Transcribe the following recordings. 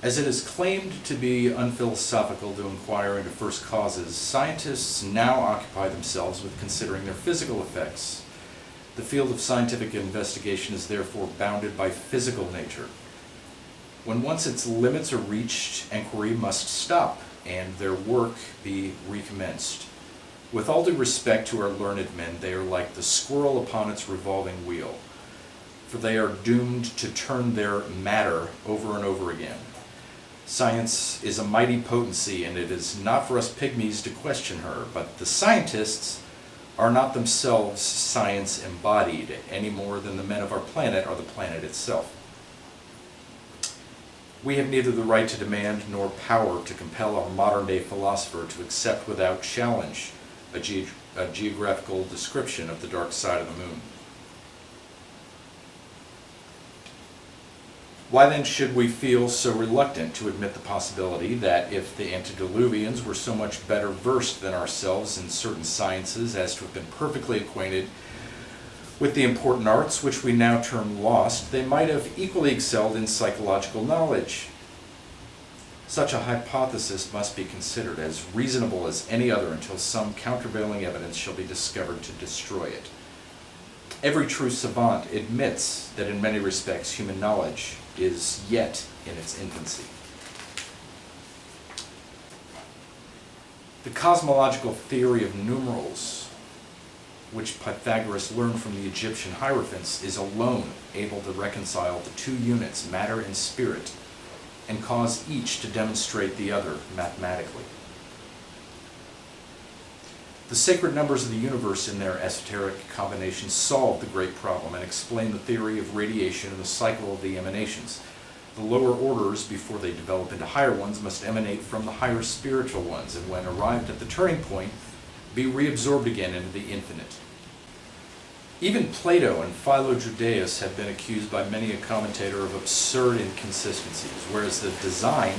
As it is claimed to be unphilosophical to inquire into first causes, scientists now occupy themselves with considering their physical effects. The field of scientific investigation is therefore bounded by physical nature. When once its limits are reached, inquiry must stop and their work be recommenced. With all due respect to our learned men, they are like the squirrel upon its revolving wheel, for they are doomed to turn their matter over and over again. Science is a mighty potency, and it is not for us pygmies to question her, but the scientists are not themselves science embodied, any more than the men of our planet are the planet itself. We have neither the right to demand nor power to compel our modern-day philosopher to accept without challenge a geographical description of the dark side of the moon. Why then should we feel so reluctant to admit the possibility that if the antediluvians were so much better versed than ourselves in certain sciences as to have been perfectly acquainted with the important arts which we now term lost, they might have equally excelled in psychological knowledge? Such a hypothesis must be considered as reasonable as any other until some countervailing evidence shall be discovered to destroy it. Every true savant admits that in many respects human knowledge is yet in its infancy. The cosmological theory of numerals, which Pythagoras learned from the Egyptian hierophants, is alone able to reconcile the two units, matter and spirit, and cause each to demonstrate the other mathematically. The sacred numbers of the universe in their esoteric combination solve the great problem and explain the theory of radiation and the cycle of the emanations. The lower orders, before they develop into higher ones, must emanate from the higher spiritual ones, and when arrived at the turning point, be reabsorbed again into the infinite. Even Plato and Philo-Judaeus have been accused by many a commentator of absurd inconsistencies, whereas the design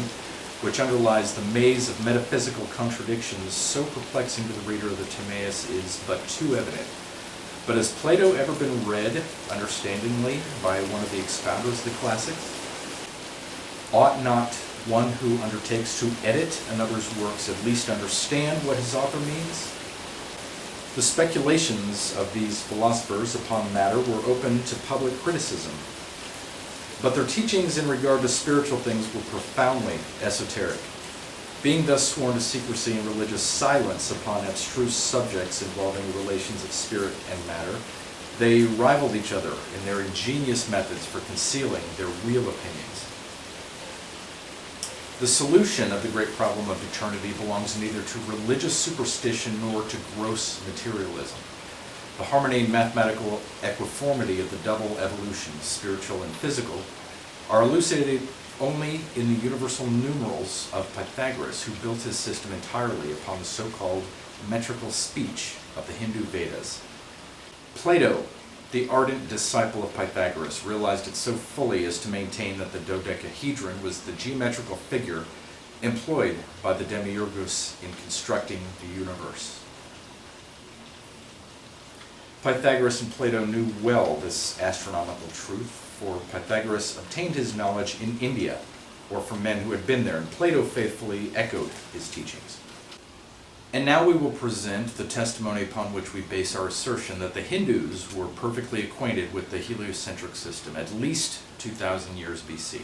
which underlies the maze of metaphysical contradictions so perplexing to the reader of the Timaeus is but too evident. But has Plato ever been read understandingly by one of the expounders of the classics? Ought not one who undertakes to edit another's works at least understand what his author means? The speculations of these philosophers upon matter were open to public criticism, but their teachings in regard to spiritual things were profoundly esoteric. Being thus sworn to secrecy and religious silence upon abstruse subjects involving the relations of spirit and matter, they rivaled each other in their ingenious methods for concealing their real opinions. The solution of the great problem of eternity belongs neither to religious superstition nor to gross materialism. The harmony and mathematical equiformity of the double evolutions, spiritual and physical, are elucidated only in the universal numerals of Pythagoras, who built his system entirely upon the so-called metrical speech of the Hindu Vedas. Plato, the ardent disciple of Pythagoras, realized it so fully as to maintain that the dodecahedron was the geometrical figure employed by the demiurgus in constructing the universe. Pythagoras and Plato knew well this astronomical truth, for Pythagoras obtained his knowledge in India, or from men who had been there, and Plato faithfully echoed his teachings. And now we will present the testimony upon which we base our assertion that the Hindus were perfectly acquainted with the heliocentric system, at least 2,000 years BC.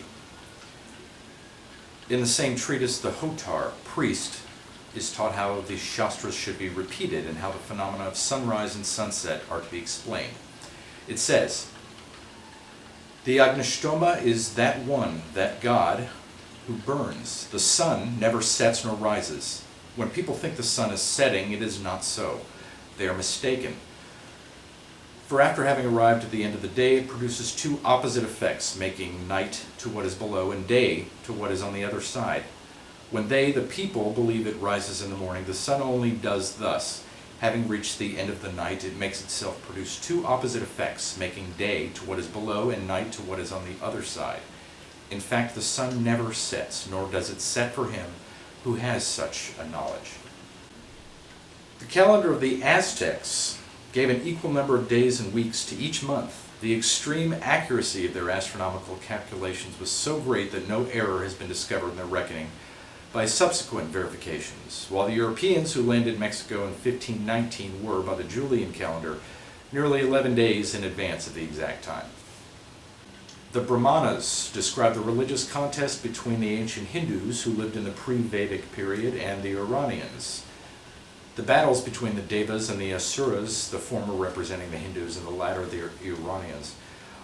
In the same treatise, the Hotar, priest, is taught how the Shastras should be repeated and how the phenomena of sunrise and sunset are to be explained. It says, "The Agnishtoma is that one, that God, who burns. The sun never sets nor rises. When people think the sun is setting, it is not so. They are mistaken. For after having arrived at the end of the day, it produces two opposite effects, making night to what is below and day to what is on the other side. When they, the people, believe it rises in the morning, the sun only does thus. Having reached the end of the night, it makes itself produce two opposite effects, making day to what is below and night to what is on the other side. In fact, the sun never sets, nor does it set for him who has such a knowledge." The calendar of the Aztecs gave an equal number of days and weeks to each month, The extreme accuracy of their astronomical calculations was so great that no error has been discovered in their reckoning by subsequent verifications, while the Europeans who landed in Mexico in 1519 were, by the Julian calendar, nearly 11 days in advance of the exact time. The Brahmanas describe the religious contest between the ancient Hindus who lived in the pre-Vedic period and the Iranians. The battles between the Devas and the Asuras, the former representing the Hindus and the latter the Iranians,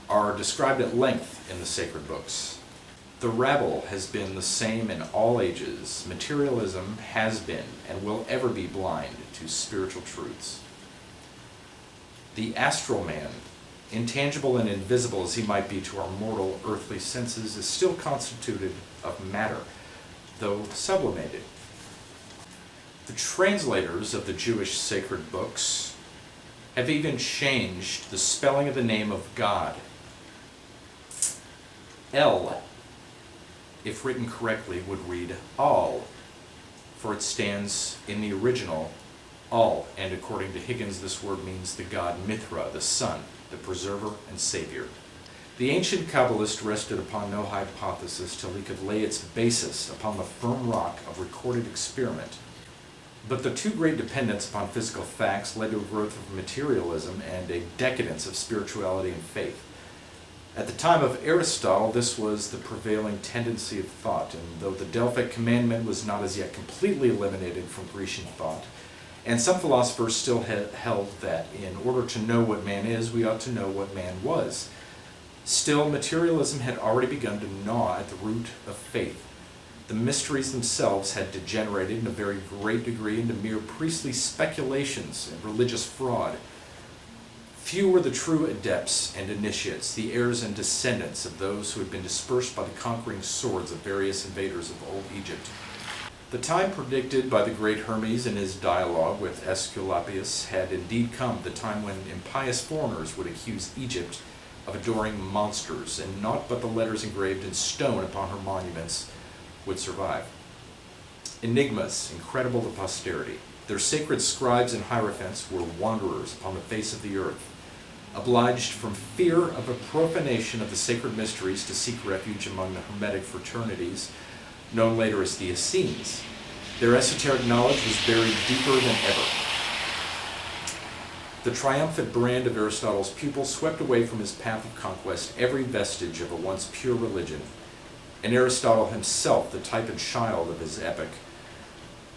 are described at length in the sacred books. The rabble has been the same in all ages. Materialism has been and will ever be blind to spiritual truths. The astral man, intangible and invisible as he might be to our mortal earthly senses, is still constituted of matter, though sublimated. The translators of the Jewish sacred books have even changed the spelling of the name of God. El, if written correctly, would read Al, for it stands in the original Al, and according to Higgins, this word means the god Mithra, the sun, the preserver and savior. The ancient Kabbalist rested upon no hypothesis till he could lay its basis upon the firm rock of recorded experiment. But the too great dependence upon physical facts led to a growth of materialism and a decadence of spirituality and faith. At the time of Aristotle, this was the prevailing tendency of thought, and though the Delphic commandment was not as yet completely eliminated from Grecian thought, and some philosophers still held that in order to know what man is, we ought to know what man was. Still, materialism had already begun to gnaw at the root of faith. The mysteries themselves had degenerated in a very great degree into mere priestly speculations and religious fraud. Few were the true adepts and initiates, the heirs and descendants of those who had been dispersed by the conquering swords of various invaders of old Egypt. The time predicted by the great Hermes in his dialogue with Aesculapius had indeed come, the time when impious foreigners would accuse Egypt of adoring monsters, and naught but the letters engraved in stone upon her monuments would survive. Enigmas incredible to posterity. Their sacred scribes and hierophants were wanderers upon the face of the earth, obliged from fear of a profanation of the sacred mysteries to seek refuge among the Hermetic fraternities, known later as the Essenes. Their esoteric knowledge was buried deeper than ever. The triumphant brand of Aristotle's pupil swept away from his path of conquest every vestige of a once pure religion, and Aristotle himself, the type and child of his epoch,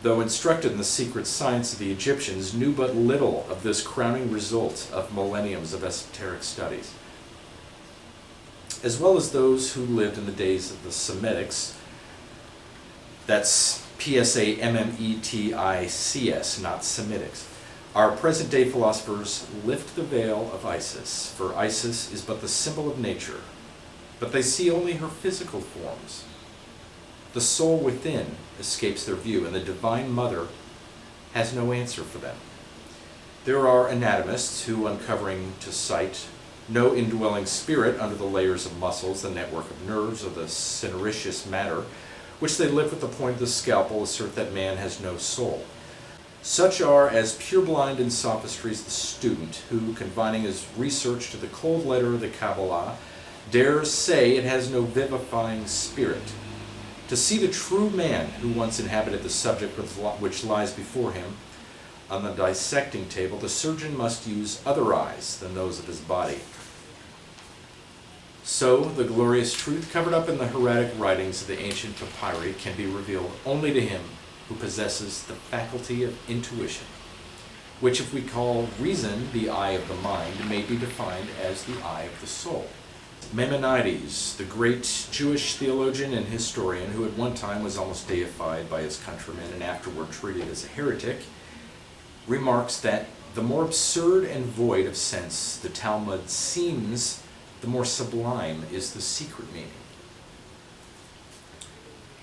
though instructed in the secret science of the Egyptians, knew but little of this crowning result of millenniums of esoteric studies. As well as those who lived in the days of the Semitics, that's P-S-A-M-M-E-T-I-C-S, not Semitics, our present-day philosophers lift the veil of Isis, for Isis is but the symbol of nature, but they see only her physical forms. The soul within escapes their view, and the Divine Mother has no answer for them. There are anatomists who, uncovering to sight no indwelling spirit under the layers of muscles, the network of nerves, or the cinereous matter, which they lift with the point of the scalpel, assert that man has no soul. Such are as purblind in sophistries the student, who, confining his research to the cold letter of the Kabbalah, dares say it has no vivifying spirit. To see the true man who once inhabited the subject which lies before him on the dissecting table, the surgeon must use other eyes than those of his body. So, the glorious truth covered up in the hieratic writings of the ancient papyri can be revealed only to him who possesses the faculty of intuition, which, if we call reason the eye of the mind, may be defined as the eye of the soul. Maimonides, the great Jewish theologian and historian who at one time was almost deified by his countrymen and afterward treated as a heretic, remarks that the more absurd and void of sense the Talmud seems, the more sublime is the secret meaning.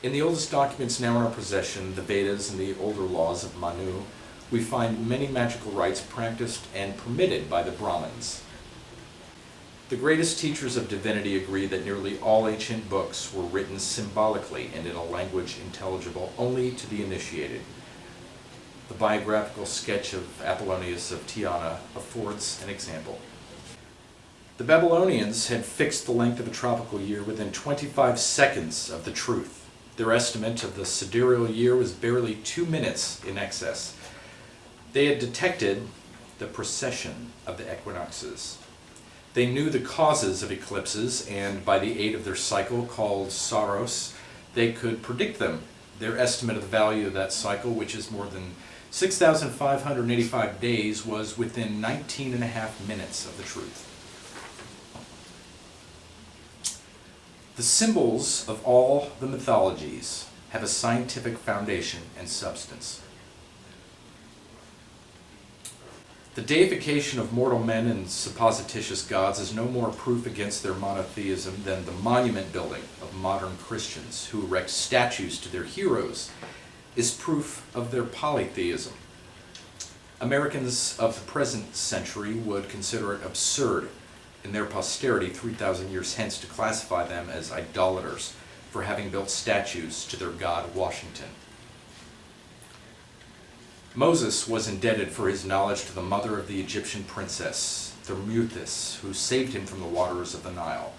In the oldest documents now in our possession, the Vedas and the older laws of Manu, we find many magical rites practiced and permitted by the Brahmins. The greatest teachers of divinity agree that nearly all ancient books were written symbolically and in a language intelligible only to the initiated. The biographical sketch of Apollonius of Tyana affords an example. The Babylonians had fixed the length of a tropical year within 25 seconds of the truth. Their estimate of the sidereal year was barely 2 minutes in excess. They had detected the precession of the equinoxes. They knew the causes of eclipses, and by the aid of their cycle called Saros, they could predict them. Their estimate of the value of that cycle, which is more than 6,585 days, was within 19.5 minutes of the truth. The symbols of all the mythologies have a scientific foundation and substance. The deification of mortal men and supposititious gods is no more proof against their monotheism than the monument building of modern Christians who erect statues to their heroes is proof of their polytheism. Americans of the present century would consider it absurd in their posterity 3,000 years hence to classify them as idolaters for having built statues to their god Washington. Moses was indebted for his knowledge to the mother of the Egyptian princess, Thermuthis, who saved him from the waters of the Nile.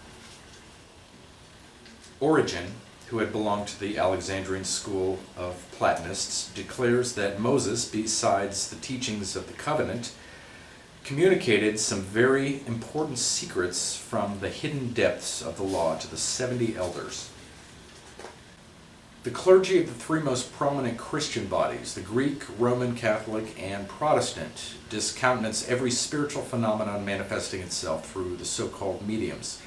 Origen, who had belonged to the Alexandrian school of Platonists, declares that Moses, besides the teachings of the covenant, communicated some very important secrets from the hidden depths of the law to the 70 elders. The clergy of the three most prominent Christian bodies, the Greek, Roman Catholic, and Protestant, discountenance every spiritual phenomenon manifesting itself through the so-called mediums.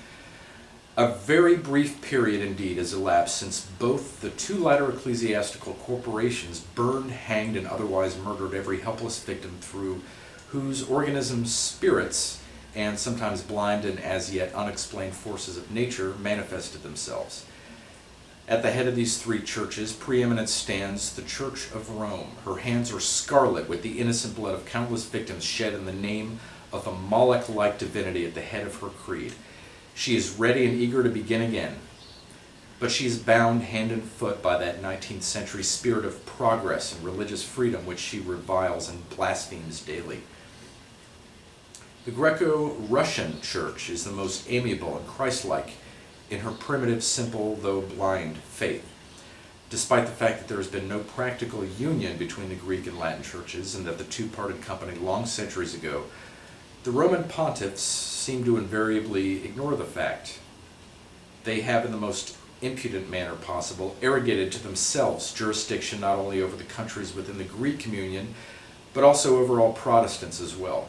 A very brief period indeed has elapsed since both the two latter ecclesiastical corporations burned, hanged, and otherwise murdered every helpless victim through whose organisms spirits, and sometimes blind and as yet unexplained forces of nature, manifested themselves. At the head of these three churches, preeminent stands the Church of Rome. Her hands are scarlet with the innocent blood of countless victims shed in the name of the Moloch-like divinity at the head of her creed. She is ready and eager to begin again, but she is bound hand and foot by that 19th century spirit of progress and religious freedom which she reviles and blasphemes daily. The Greco-Russian Church is the most amiable and Christ-like in her primitive, simple, though blind faith. Despite the fact that there has been no practical union between the Greek and Latin churches and that the two parted company long centuries ago, the Roman pontiffs seem to invariably ignore the fact. They have, in the most impudent manner possible, arrogated to themselves jurisdiction not only over the countries within the Greek communion, but also over all Protestants as well.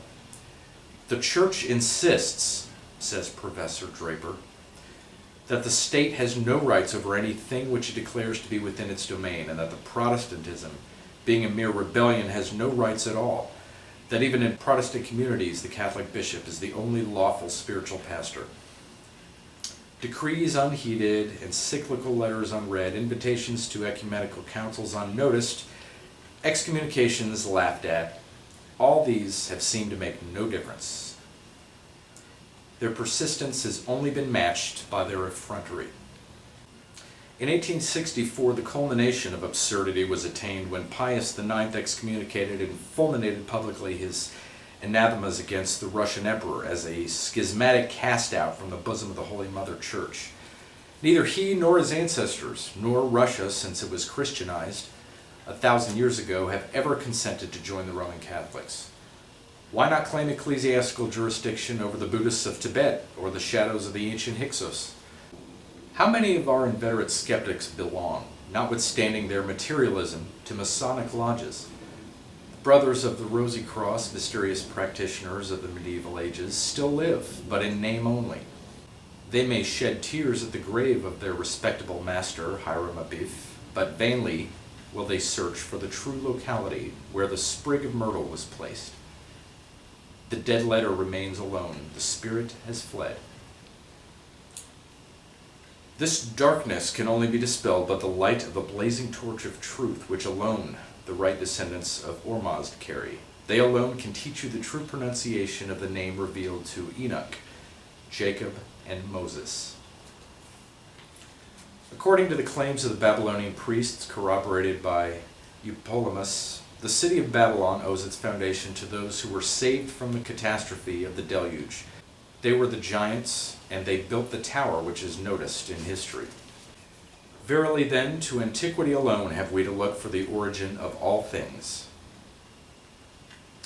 The Church insists, says Professor Draper, that the state has no rights over anything which it declares to be within its domain, and that the Protestantism, being a mere rebellion, has no rights at all, that even in Protestant communities the Catholic bishop is the only lawful spiritual pastor. Decrees unheeded, encyclical letters unread, invitations to ecumenical councils unnoticed, excommunications laughed at, all these have seemed to make no difference. Their persistence has only been matched by their effrontery. In 1864, the culmination of absurdity was attained when Pius IX excommunicated and fulminated publicly his anathemas against the Russian emperor as a schismatic cast-out from the bosom of the Holy Mother Church. Neither he nor his ancestors, nor Russia since it was Christianized 1,000 years ago, have ever consented to join the Roman Catholics. Why not claim ecclesiastical jurisdiction over the Buddhists of Tibet or the shadows of the ancient Hyksos? How many of our inveterate skeptics belong, notwithstanding their materialism, to Masonic lodges? Brothers of the Rosy Cross, mysterious practitioners of the medieval ages, still live, but in name only. They may shed tears at the grave of their respectable master, Hiram Abiff, but vainly will they search for the true locality where the sprig of myrtle was placed. The dead letter remains alone. The spirit has fled. This darkness can only be dispelled by the light of the blazing torch of truth, which alone the right descendants of Ormazd carry. They alone can teach you the true pronunciation of the name revealed to Enoch, Jacob, and Moses. According to the claims of the Babylonian priests, corroborated by Apollonius, the city of Babylon owes its foundation to those who were saved from the catastrophe of the deluge. They were the giants, and they built the tower which is noticed in history. Verily then, to antiquity alone have we to look for the origin of all things.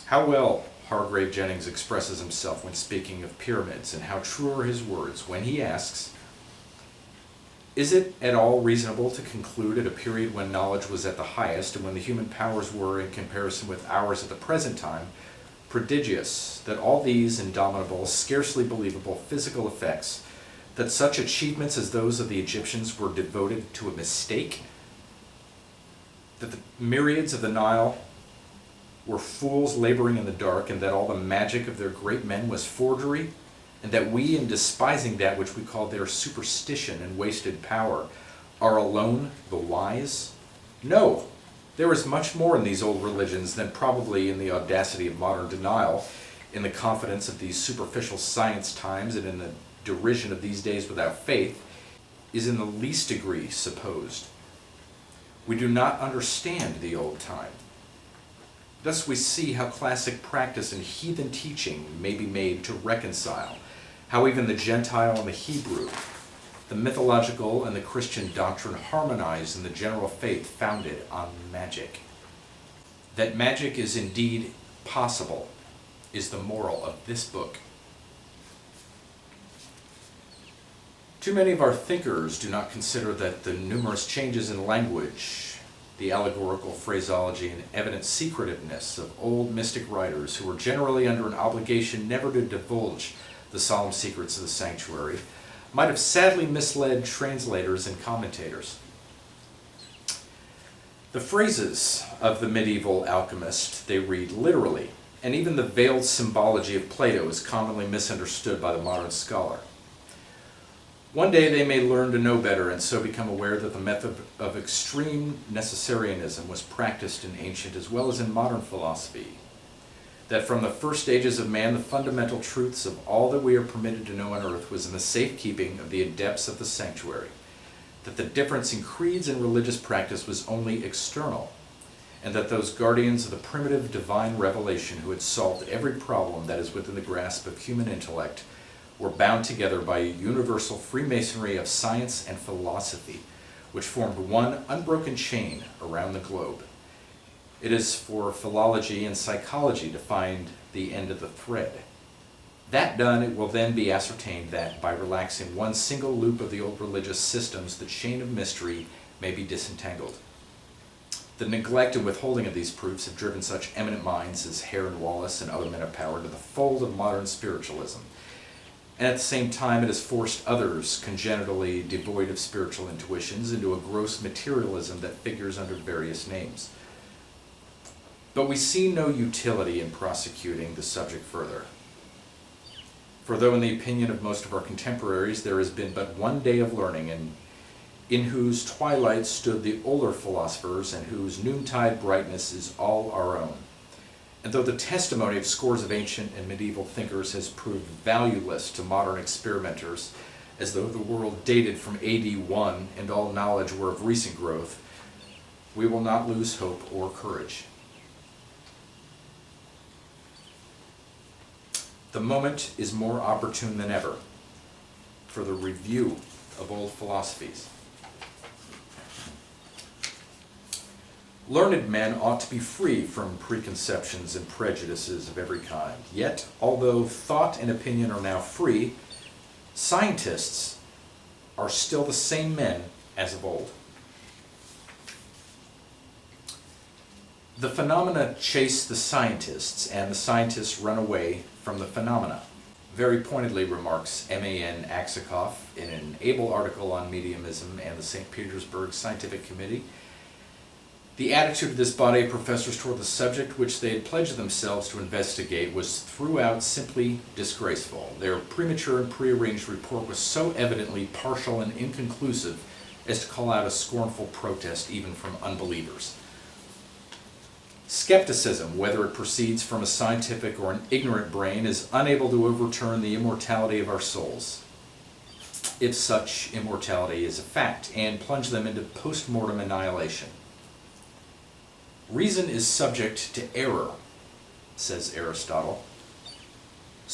How well Hargrave Jennings expresses himself when speaking of pyramids, and how true are his words when he asks, "Is it at all reasonable to conclude at a period when knowledge was at the highest, and when the human powers were, in comparison with ours at the present time, prodigious, that all these indomitable, scarcely believable physical effects, that such achievements as those of the Egyptians were devoted to a mistake, that the myriads of the Nile were fools laboring in the dark, and that all the magic of their great men was forgery, and that we, in despising that which we call their superstition and wasted power, are alone the wise? No, there is much more in these old religions than probably in the audacity of modern denial, in the confidence of these superficial science times, and in the derision of these days without faith, is in the least degree supposed. We do not understand the old time. Thus we see how classic practice and heathen teaching may be made to reconcile, how even the Gentile and the Hebrew, the mythological and the Christian doctrine harmonize in the general faith founded on magic. That magic is indeed possible is the moral of this book. Too many of our thinkers do not consider that the numerous changes in language, the allegorical phraseology, and evident secretiveness of old mystic writers who were generally under an obligation never to divulge the solemn secrets of the sanctuary, might have sadly misled translators and commentators. The phrases of the medieval alchemist they read literally, and even the veiled symbology of Plato is commonly misunderstood by the modern scholar. One day they may learn to know better and so become aware that the method of extreme necessarianism was practiced in ancient as well as in modern philosophy. That from the first stages of man, the fundamental truths of all that we are permitted to know on earth was in the safekeeping of the adepts of the sanctuary. That the difference in creeds and religious practice was only external, and that those guardians of the primitive divine revelation who had solved every problem that is within the grasp of human intellect were bound together by a universal freemasonry of science and philosophy, which formed one unbroken chain around the globe. It is for philology and psychology to find the end of the thread. That done, it will then be ascertained that, by relaxing one single loop of the old religious systems, the chain of mystery may be disentangled. The neglect and withholding of these proofs have driven such eminent minds as Hare and Wallace and other men of power to the fold of modern spiritualism. And at the same time, it has forced others, congenitally devoid of spiritual intuitions, into a gross materialism that figures under various names. But we see no utility in prosecuting the subject further. For though in the opinion of most of our contemporaries there has been but one day of learning, and in whose twilight stood the older philosophers, and whose noontide brightness is all our own, and though the testimony of scores of ancient and medieval thinkers has proved valueless to modern experimenters, as though the world dated from AD 1 and all knowledge were of recent growth, we will not lose hope or courage. The moment is more opportune than ever for the review of old philosophies. Learned men ought to be free from preconceptions and prejudices of every kind. Yet, although thought and opinion are now free, scientists are still the same men as of old. The phenomena chase the scientists, and the scientists run away from the phenomena. Very pointedly remarks M.A.N. Aksakoff in an able article on mediumism and the St. Petersburg Scientific Committee. The attitude of this body of professors toward the subject which they had pledged themselves to investigate was throughout simply disgraceful. Their premature and prearranged report was so evidently partial and inconclusive as to call out a scornful protest even from unbelievers. Skepticism, whether it proceeds from a scientific or an ignorant brain, is unable to overturn the immortality of our souls, if such immortality is a fact, and plunge them into post-mortem annihilation. Reason is subject to error, says Aristotle.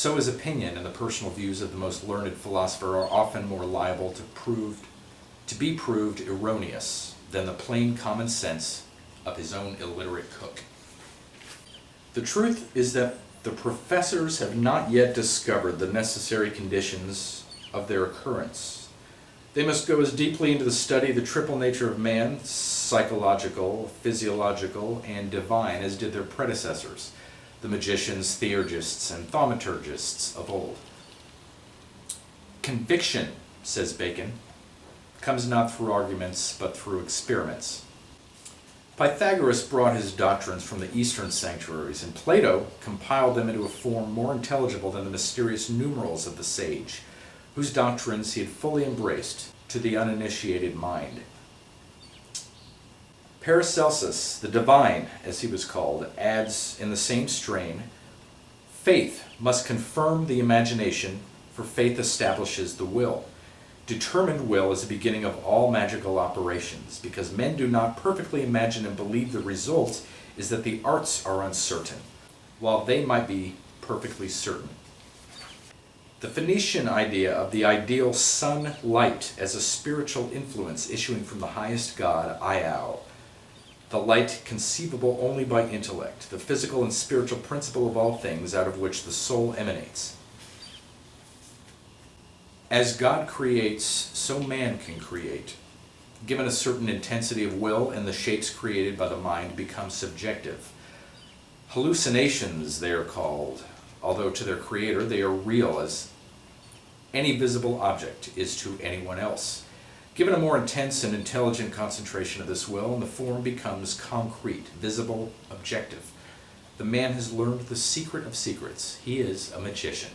So his opinion and the personal views of the most learned philosopher are often more liable to be proved erroneous than the plain common sense of his own illiterate cook. The truth is that the professors have not yet discovered the necessary conditions of their occurrence. They must go as deeply into the study of the triple nature of man, psychological, physiological, and divine, as did their predecessors, the magicians, theurgists, and thaumaturgists of old. Conviction, says Bacon, comes not through arguments, but through experiments. Pythagoras brought his doctrines from the Eastern sanctuaries, and Plato compiled them into a form more intelligible than the mysterious numerals of the sage, whose doctrines he had fully embraced to the uninitiated mind. Paracelsus, the divine, as he was called, adds in the same strain, faith must confirm the imagination, for faith establishes the will. Determined will is the beginning of all magical operations, because men do not perfectly imagine and believe the result is that the arts are uncertain, while they might be perfectly certain. The Phoenician idea of the ideal sun-light as a spiritual influence issuing from the highest god, Iao, the light conceivable only by intellect, the physical and spiritual principle of all things out of which the soul emanates. As God creates, so man can create. Given a certain intensity of will, and the shapes created by the mind become subjective. Hallucinations, they are called, although to their creator they are real as any visible object is to anyone else. Given a more intense and intelligent concentration of this will, and the form becomes concrete, visible, objective. The man has learned the secret of secrets. He is a magician.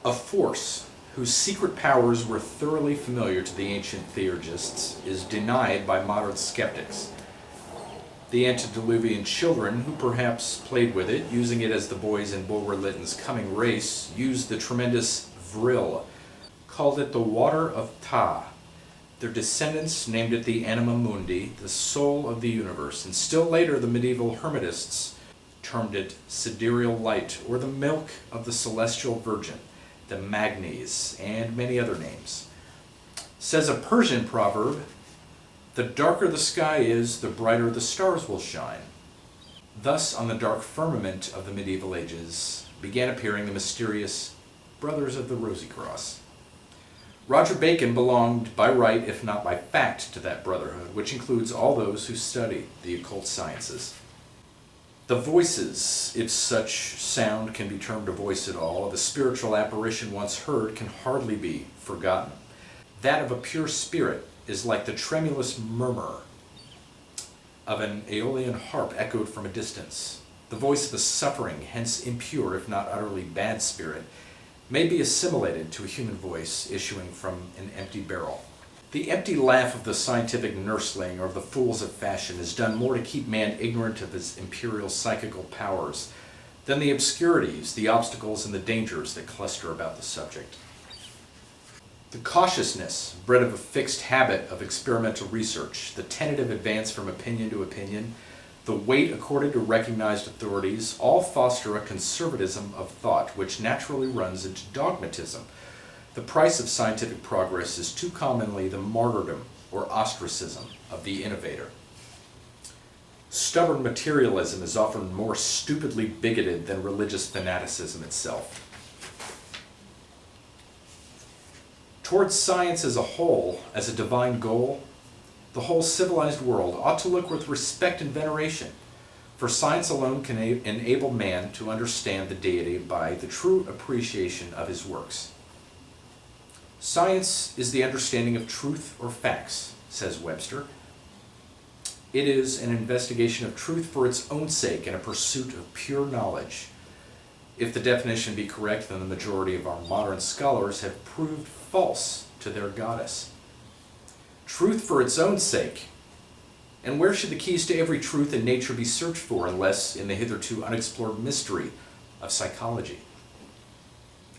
A force whose secret powers were thoroughly familiar to the ancient theurgists is denied by modern skeptics. The antediluvian children, who perhaps played with it, using it as the boys in Bulwer Lytton's Coming Race used the tremendous vril, called it the water of Ta. Their descendants named it the anima mundi, the soul of the universe, and still later the medieval Hermetists termed it sidereal light, or the milk of the celestial virgin, the magnes, and many other names. Says a Persian proverb, the darker the sky is, the brighter the stars will shine. Thus, on the dark firmament of the medieval ages, began appearing the mysterious Brothers of the Rosy Cross. Roger Bacon belonged by right, if not by fact, to that brotherhood, which includes all those who study the occult sciences. The voices, if such sound can be termed a voice at all, of a spiritual apparition once heard can hardly be forgotten. That of a pure spirit is like the tremulous murmur of an aeolian harp echoed from a distance. The voice of a suffering, hence impure, if not utterly bad spirit, may be assimilated to a human voice issuing from an empty barrel. The empty laugh of the scientific nursling or of the fools of fashion has done more to keep man ignorant of his imperial psychical powers than the obscurities, the obstacles, and the dangers that cluster about the subject. The cautiousness bred of a fixed habit of experimental research, the tentative advance from opinion to opinion, the weight accorded to recognized authorities, all foster a conservatism of thought which naturally runs into dogmatism. The price of scientific progress is too commonly the martyrdom or ostracism of the innovator. Stubborn materialism is often more stupidly bigoted than religious fanaticism itself. Towards science as a whole, as a divine goal, the whole civilized world ought to look with respect and veneration, for science alone can enable man to understand the deity by the true appreciation of his works. Science is the understanding of truth or facts, says Webster. It is an investigation of truth for its own sake and a pursuit of pure knowledge. If the definition be correct, then the majority of our modern scholars have proved false to their goddess. Truth for its own sake. And where should the keys to every truth in nature be searched for unless in the hitherto unexplored mystery of psychology?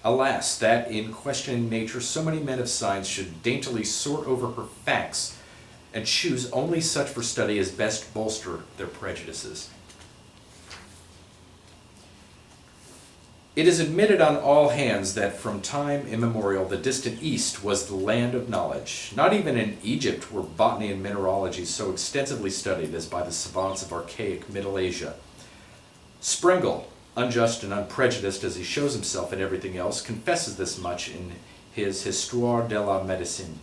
Alas, that in questioning nature so many men of science should daintily sort over her facts and choose only such for study as best bolster their prejudices. It is admitted on all hands that from time immemorial the distant East was the land of knowledge. Not even in Egypt were botany and mineralogy so extensively studied as by the savants of archaic Middle Asia. Sprengel, unjust and unprejudiced as he shows himself in everything else, confesses this much in his Histoire de la Médecine.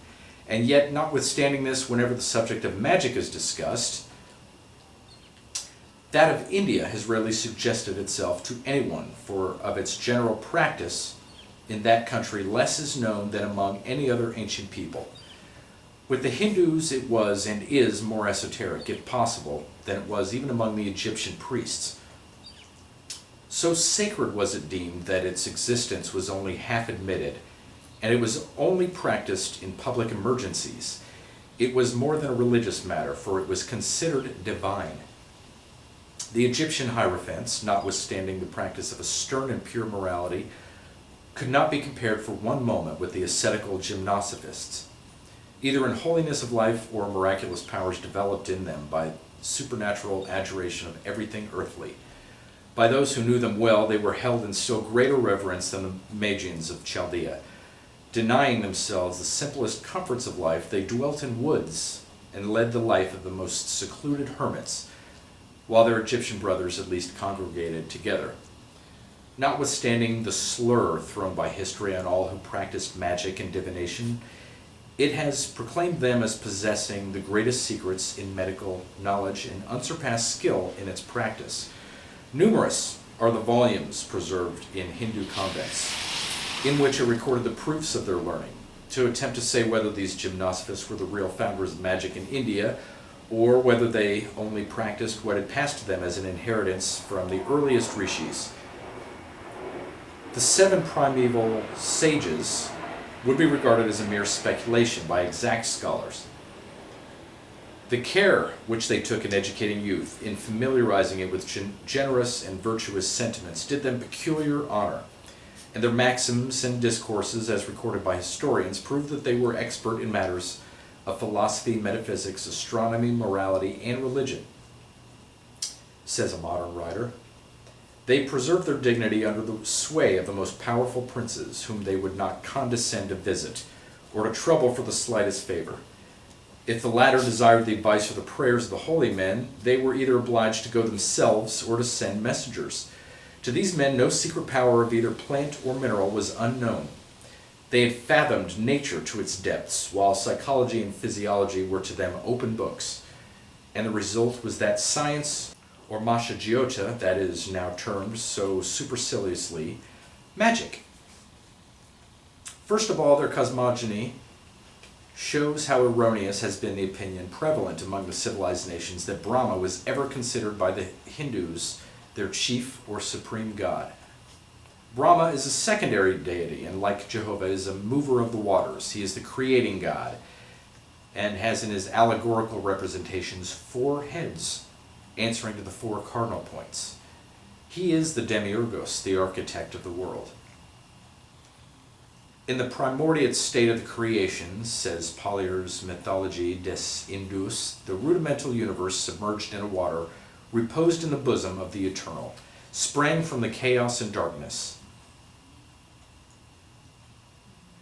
And yet, notwithstanding this, whenever the subject of magic is discussed, that of India has rarely suggested itself to anyone, for of its general practice in that country less is known than among any other ancient people. With the Hindus it was and is more esoteric, if possible, than it was even among the Egyptian priests. So sacred was it deemed that its existence was only half admitted, and it was only practiced in public emergencies. It was more than a religious matter, for it was considered divine. The Egyptian hierophants, notwithstanding the practice of a stern and pure morality, could not be compared for one moment with the ascetical gymnosophists, either in holiness of life or miraculous powers developed in them by supernatural adjuration of everything earthly. By those who knew them well, they were held in still greater reverence than the Magians of Chaldea. Denying themselves the simplest comforts of life, they dwelt in woods and led the life of the most secluded hermits, while their Egyptian brothers at least congregated together. Notwithstanding the slur thrown by history on all who practiced magic and divination, it has proclaimed them as possessing the greatest secrets in medical knowledge and unsurpassed skill in its practice. Numerous are the volumes preserved in Hindu convents, in which are recorded the proofs of their learning. To attempt to say whether these gymnosophists were the real founders of magic in India, or whether they only practiced what had passed to them as an inheritance from the earliest rishis. The 7 primeval sages would be regarded as a mere speculation by exact scholars. The care which they took in educating youth, in familiarizing it with generous and virtuous sentiments, did them peculiar honor, and their maxims and discourses, as recorded by historians, prove that they were expert in matters of philosophy, metaphysics, astronomy, morality, and religion. Says a modern writer, they preserved their dignity under the sway of the most powerful princes, whom they would not condescend to visit, or to trouble for the slightest favor. If the latter desired the advice or the prayers of the holy men, they were either obliged to go themselves or to send messengers. To these men no secret power of either plant or mineral was unknown. They had fathomed nature to its depths, while psychology and physiology were to them open books. And the result was that science, or mashagiota, that is now termed so superciliously, magic. First of all, their cosmogony shows how erroneous has been the opinion prevalent among the civilized nations that Brahma was ever considered by the Hindus their chief or supreme god. Brahma is a secondary deity, and like Jehovah is a mover of the waters. He is the creating god, and has in his allegorical representations 4 heads, answering to the 4 cardinal points. He is the demiurgos, the architect of the world. In the primordiate state of the creation, says Pollier's Mythology des Indus, the rudimental universe submerged in a water, reposed in the bosom of the eternal, sprang from the chaos and darkness.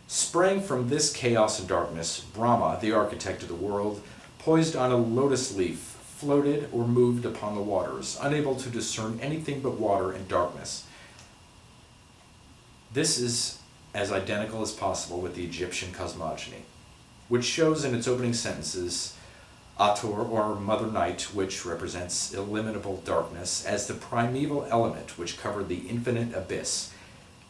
Sprang from this chaos and darkness, Brahma, the architect of the world, poised on a lotus leaf, floated or moved upon the waters, unable to discern anything but water and darkness. This is as identical as possible with the Egyptian cosmogony, which shows in its opening sentences Ator, or Mother Night, which represents illimitable darkness, as the primeval element which covered the infinite abyss,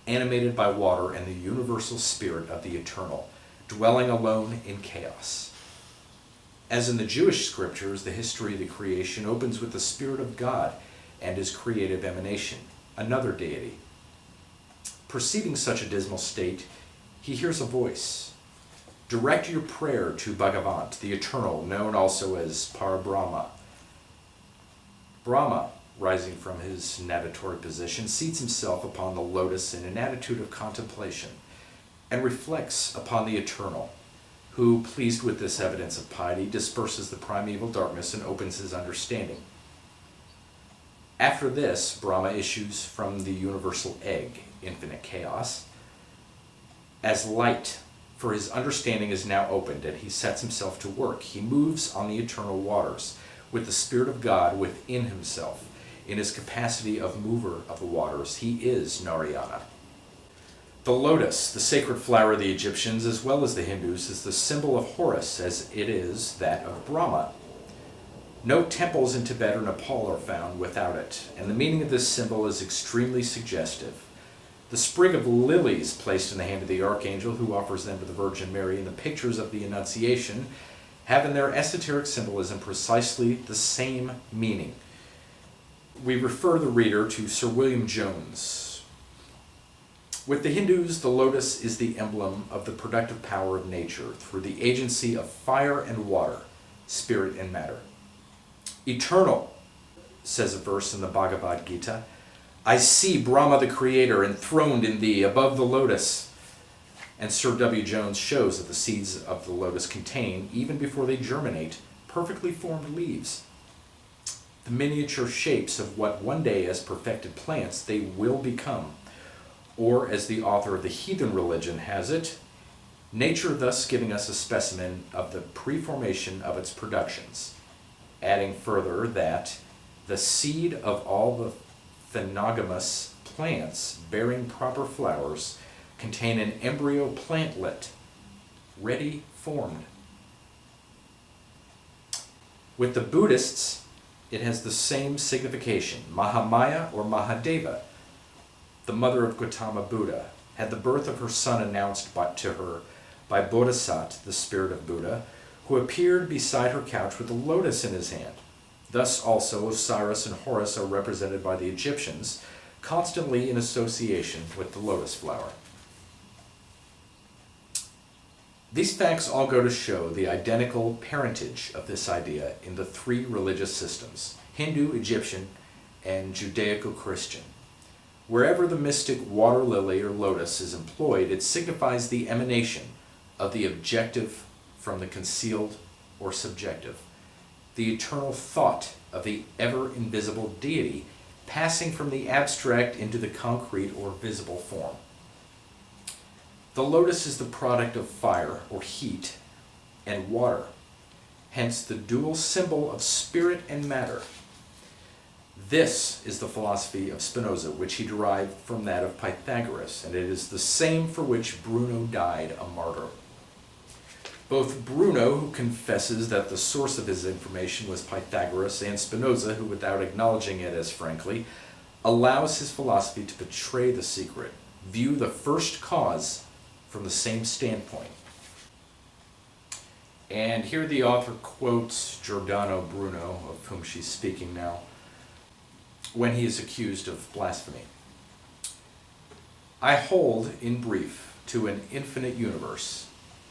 animated by water and the universal spirit of the eternal, dwelling alone in chaos. As in the Jewish scriptures, the history of the creation opens with the Spirit of God and his creative emanation, another deity. Perceiving such a dismal state, he hears a voice. Direct your prayer to Bhagavant, the Eternal, known also as Parabrahma. Brahma, rising from his natatory position, seats himself upon the lotus in an attitude of contemplation, and reflects upon the Eternal, who, pleased with this evidence of piety, disperses the primeval darkness and opens his understanding. After this, Brahma issues from the universal egg, infinite chaos, as light, for his understanding is now opened, and he sets himself to work. He moves on the eternal waters, with the Spirit of God within himself. In his capacity of mover of the waters, he is Narayana. The lotus, the sacred flower of the Egyptians as well as the Hindus, is the symbol of Horus, as it is that of Brahma. No temples in Tibet or Nepal are found without it, and the meaning of this symbol is extremely suggestive. The sprig of lilies placed in the hand of the archangel who offers them to the Virgin Mary and the pictures of the Annunciation have in their esoteric symbolism precisely the same meaning. We refer the reader to Sir William Jones. With the Hindus, the lotus is the emblem of the productive power of nature through the agency of fire and water, spirit and matter. Eternal, says a verse in the Bhagavad Gita, I see Brahma the Creator enthroned in thee above the lotus. And Sir W. Jones shows that the seeds of the lotus contain, even before they germinate, perfectly formed leaves. The miniature shapes of what one day, as perfected plants, they will become. Or, as the author of the heathen religion has it, nature thus giving us a specimen of the preformation of its productions, adding further that the seed of all the phenogamous plants bearing proper flowers contain an embryo plantlet, ready formed. With the Buddhists, it has the same signification. Mahamaya or Mahadeva, the mother of Gautama Buddha, had the birth of her son announced to her by Bodhisattva, the spirit of Buddha, who appeared beside her couch with a lotus in his hand. Thus also Osiris and Horus are represented by the Egyptians, constantly in association with the lotus flower. These facts all go to show the identical parentage of this idea in the three religious systems, Hindu, Egyptian, and Judaico-Christian. Wherever the mystic water lily or lotus is employed, it signifies the emanation of the objective from the concealed or subjective, the eternal thought of the ever-invisible deity passing from the abstract into the concrete or visible form. The lotus is the product of fire or heat and water, hence the dual symbol of spirit and matter. This is the philosophy of Spinoza, which he derived from that of Pythagoras, and it is the same for which Bruno died a martyr. Both Bruno, who confesses that the source of his information was Pythagoras, and Spinoza, who, without acknowledging it as frankly, allows his philosophy to betray the secret, view the first cause from the same standpoint. And here the author quotes Giordano Bruno, of whom she's speaking now, when he is accused of blasphemy. I hold, in brief, to an infinite universe,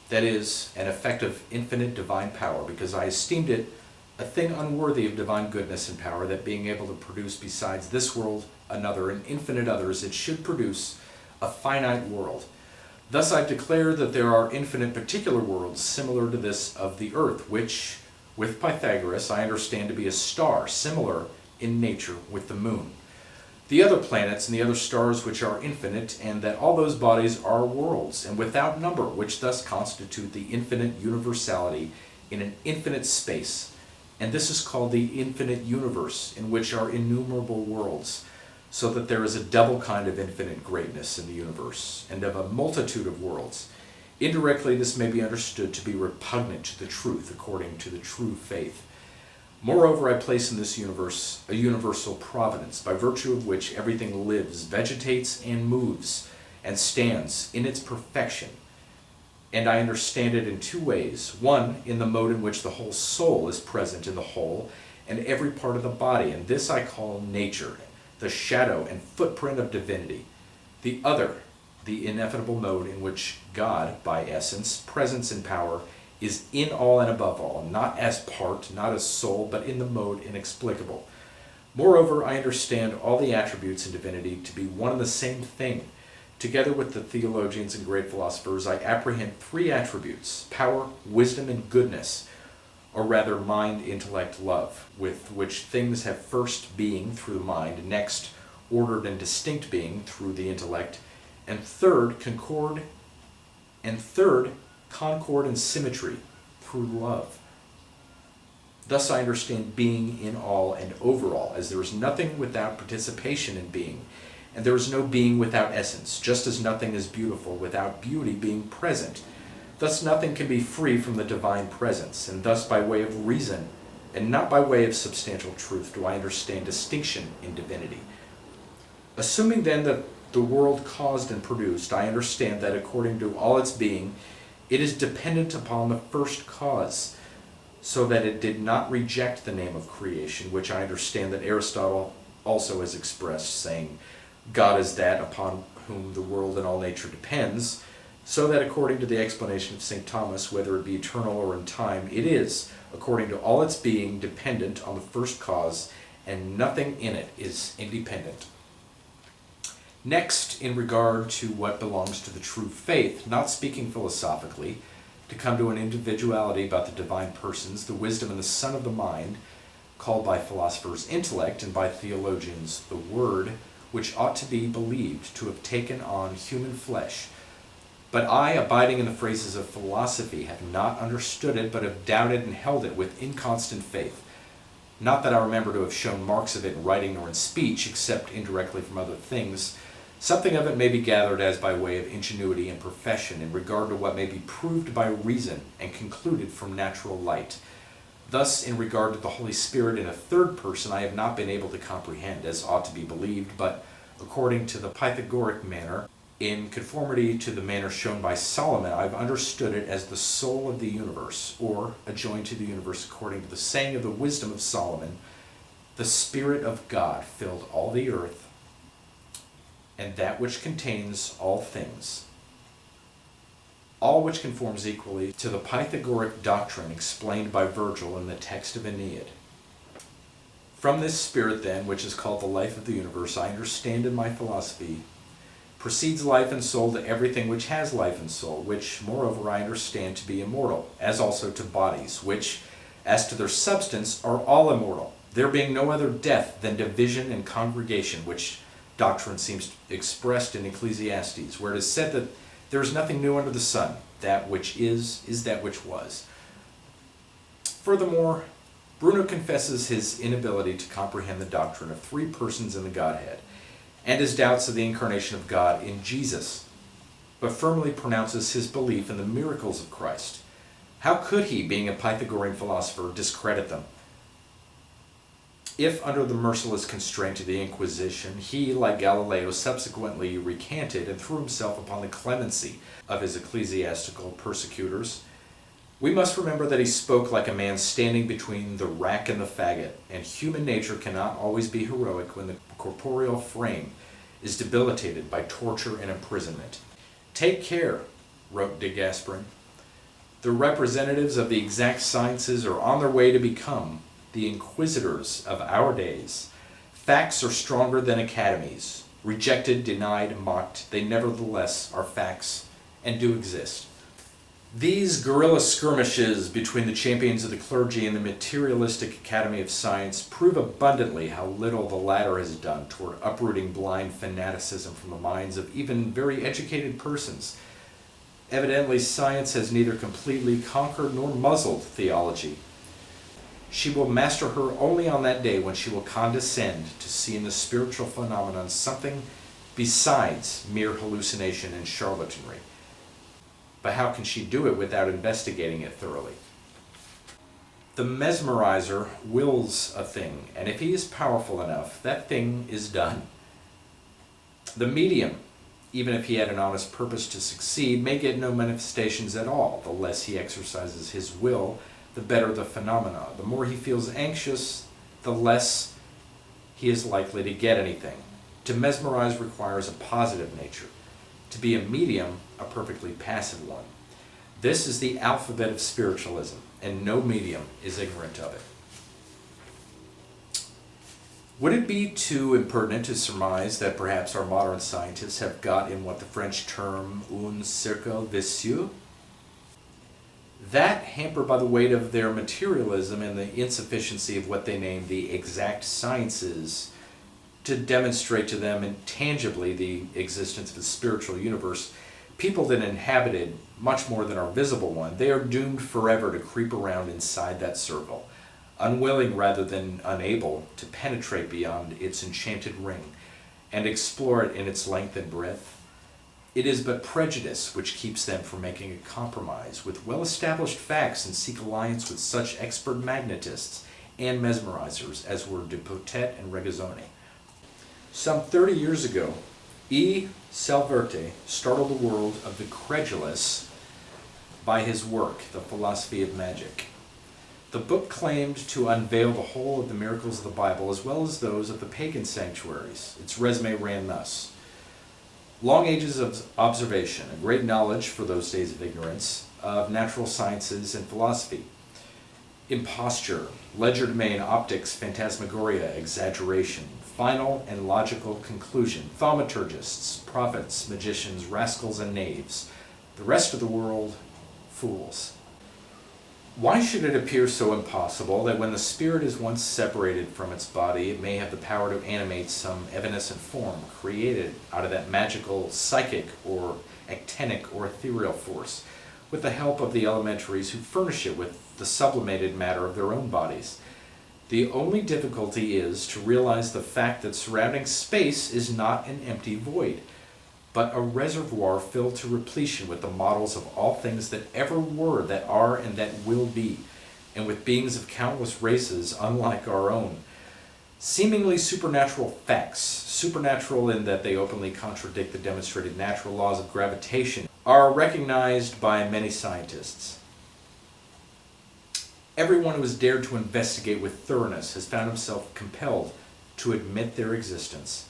that is, an effect of infinite divine power, because I esteemed it a thing unworthy of divine goodness and power, that being able to produce besides this world another and infinite others, it should produce a finite world. Thus I declare that there are infinite particular worlds similar to this of the earth, which, with Pythagoras, I understand to be a star, similar in nature with the moon. The other planets and the other stars which are infinite, and that all those bodies are worlds, and without number, which thus constitute the infinite universality in an infinite space. And this is called the infinite universe, in which are innumerable worlds, so that there is a double kind of infinite greatness in the universe, and of a multitude of worlds. Indirectly, this may be understood to be repugnant to the truth, according to the true faith. Moreover, I place in this universe a universal providence, by virtue of which everything lives, vegetates, and moves, and stands in its perfection. And I understand it in two ways. One, in the mode in which the whole soul is present in the whole, and every part of the body, and this I call nature, the shadow and footprint of divinity. The other, the ineffable mode in which God, by essence, presence, and power, is in all and above all, not as part, not as soul, but in the mode inexplicable. Moreover, I understand all the attributes in divinity to be one and the same thing. Together with the theologians and great philosophers, I apprehend three attributes: power, wisdom, and goodness, or rather mind, intellect, love, with which things have first being through the mind, next ordered and distinct being through the intellect, And third, concord and symmetry through love. Thus I understand being in all and overall, as there is nothing without participation in being, and there is no being without essence, just as nothing is beautiful without beauty being present. Thus nothing can be free from the divine presence, and thus by way of reason, and not by way of substantial truth, do I understand distinction in divinity. Assuming then that the world caused and produced, I understand that according to all its being, it is dependent upon the first cause, so that it did not reject the name of creation, which I understand that Aristotle also has expressed, saying, God is that upon whom the world and all nature depends, so that according to the explanation of St. Thomas, whether it be eternal or in time, it is, according to all its being, dependent on the first cause, and nothing in it is independent. Next, in regard to what belongs to the true faith, not speaking philosophically, to come to an individuality about the divine persons, the wisdom and the Son of the mind, called by philosophers intellect and by theologians the Word, which ought to be believed to have taken on human flesh. But I, abiding in the phrases of philosophy, have not understood it, but have doubted and held it with inconstant faith. Not that I remember to have shown marks of it in writing nor in speech, except indirectly from other things. Something of it may be gathered as by way of ingenuity and profession in regard to what may be proved by reason and concluded from natural light. Thus, in regard to the Holy Spirit in a third person, I have not been able to comprehend as ought to be believed, but according to the Pythagorean manner, in conformity to the manner shown by Solomon, I have understood it as the soul of the universe, or adjoined to the universe according to the saying of the wisdom of Solomon, the Spirit of God filled all the earth, and that which contains all things, all which conforms equally to the Pythagorean doctrine explained by Virgil in the text of Aeneid. From this Spirit, then, which is called the life of the universe, I understand in my philosophy, proceeds life and soul to everything which has life and soul, which, moreover, I understand to be immortal, as also to bodies, which, as to their substance, are all immortal, there being no other death than division and congregation, which doctrine seems expressed in Ecclesiastes, where it is said that there is nothing new under the sun. That which is that which was. Furthermore, Bruno confesses his inability to comprehend the doctrine of three persons in the Godhead, and his doubts of the incarnation of God in Jesus, but firmly pronounces his belief in the miracles of Christ. How could he, being a Pythagorean philosopher, discredit them? If, under the merciless constraint of the Inquisition, he, like Galileo, subsequently recanted and threw himself upon the clemency of his ecclesiastical persecutors, we must remember that he spoke like a man standing between the rack and the faggot, and human nature cannot always be heroic when the corporeal frame is debilitated by torture and imprisonment. Take care, wrote de Gasperin. The representatives of the exact sciences are on their way to become the inquisitors of our days. Facts are stronger than academies. Rejected, denied, mocked, they nevertheless are facts and do exist. These guerrilla skirmishes between the champions of the clergy and the materialistic Academy of Science prove abundantly how little the latter has done toward uprooting blind fanaticism from the minds of even very educated persons. Evidently, science has neither completely conquered nor muzzled theology. She will master her only on that day when she will condescend to see in the spiritual phenomenon something besides mere hallucination and charlatanry. But how can she do it without investigating it thoroughly? The mesmerizer wills a thing, and if he is powerful enough, that thing is done. The medium, even if he had an honest purpose to succeed, may get no manifestations at all. The less he exercises his will, the better the phenomena. The more he feels anxious, the less he is likely to get anything. To mesmerize requires a positive nature. To be a medium, a perfectly passive one. This is the alphabet of spiritualism, and no medium is ignorant of it. Would it be too impertinent to surmise that perhaps our modern scientists have got in what the French term un cercle vicieux? That, hampered by the weight of their materialism and the insufficiency of what they name the exact sciences, to demonstrate to them intangibly the existence of the spiritual universe, people that inhabited much more than our visible one, they are doomed forever to creep around inside that circle, unwilling rather than unable to penetrate beyond its enchanted ring and explore it in its length and breadth. It is but prejudice which keeps them from making a compromise with well-established facts and seek alliance with such expert magnetists and mesmerizers as were Dupotet and Regazzoni. Some 30 years ago, E. Salverte startled the world of the credulous by his work, The Philosophy of Magic. The book claimed to unveil the whole of the miracles of the Bible as well as those of the pagan sanctuaries. Its resume ran thus: long ages of observation, a great knowledge for those days of ignorance, of natural sciences and philosophy. Imposture, legerdemain, optics, phantasmagoria, exaggeration, final and logical conclusion, thaumaturgists, prophets, magicians, rascals, and knaves. The rest of the world, fools. Why should it appear so impossible that when the spirit is once separated from its body, it may have the power to animate some evanescent form created out of that magical, psychic, or actinic, or ethereal force, with the help of the elementaries who furnish it with the sublimated matter of their own bodies? The only difficulty is to realize the fact that surrounding space is not an empty void, but a reservoir filled to repletion with the models of all things that ever were, that are, and that will be, and with beings of countless races unlike our own. Seemingly supernatural facts, supernatural in that they openly contradict the demonstrated natural laws of gravitation, are recognized by many scientists. Everyone who has dared to investigate with thoroughness has found himself compelled to admit their existence.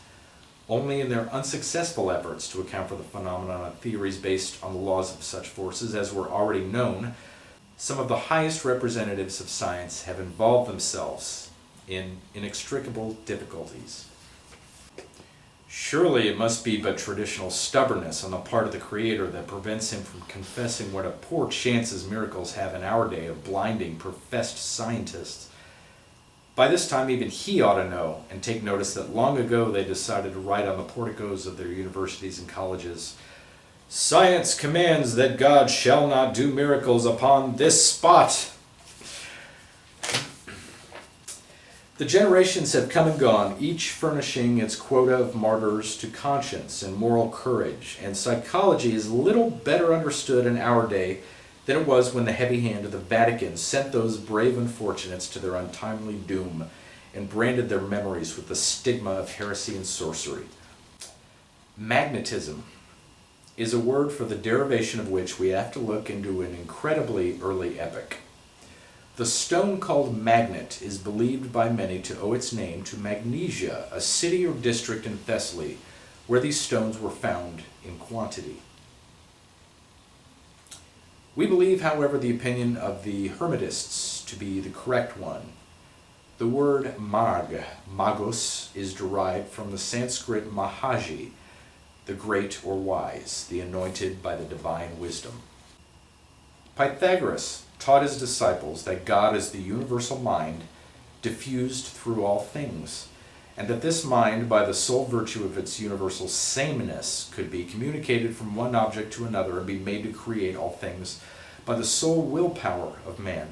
Only in their unsuccessful efforts to account for the phenomenon of theories based on the laws of such forces as were already known, some of the highest representatives of science have involved themselves in inextricable difficulties. Surely it must be but traditional stubbornness on the part of the Creator that prevents him from confessing what a poor chances miracles have in our day of blinding professed scientists. By this time even he ought to know and take notice that long ago they decided to write on the porticos of their universities and colleges, "Science commands that God shall not do miracles upon this spot." The generations have come and gone, each furnishing its quota of martyrs to conscience and moral courage, and psychology is little better understood in our day than it was when the heavy hand of the Vatican sent those brave unfortunates to their untimely doom and branded their memories with the stigma of heresy and sorcery. Magnetism is a word for the derivation of which we have to look into an incredibly early epoch. The stone called magnet is believed by many to owe its name to Magnesia, a city or district in Thessaly, where these stones were found in quantity. We believe, however, the opinion of the Hermetists to be the correct one. The word magos, is derived from the Sanskrit mahaji, the great or wise, the anointed by the divine wisdom. Pythagoras taught his disciples that God is the universal mind diffused through all things, and that this mind, by the sole virtue of its universal sameness, could be communicated from one object to another and be made to create all things by the sole willpower of man.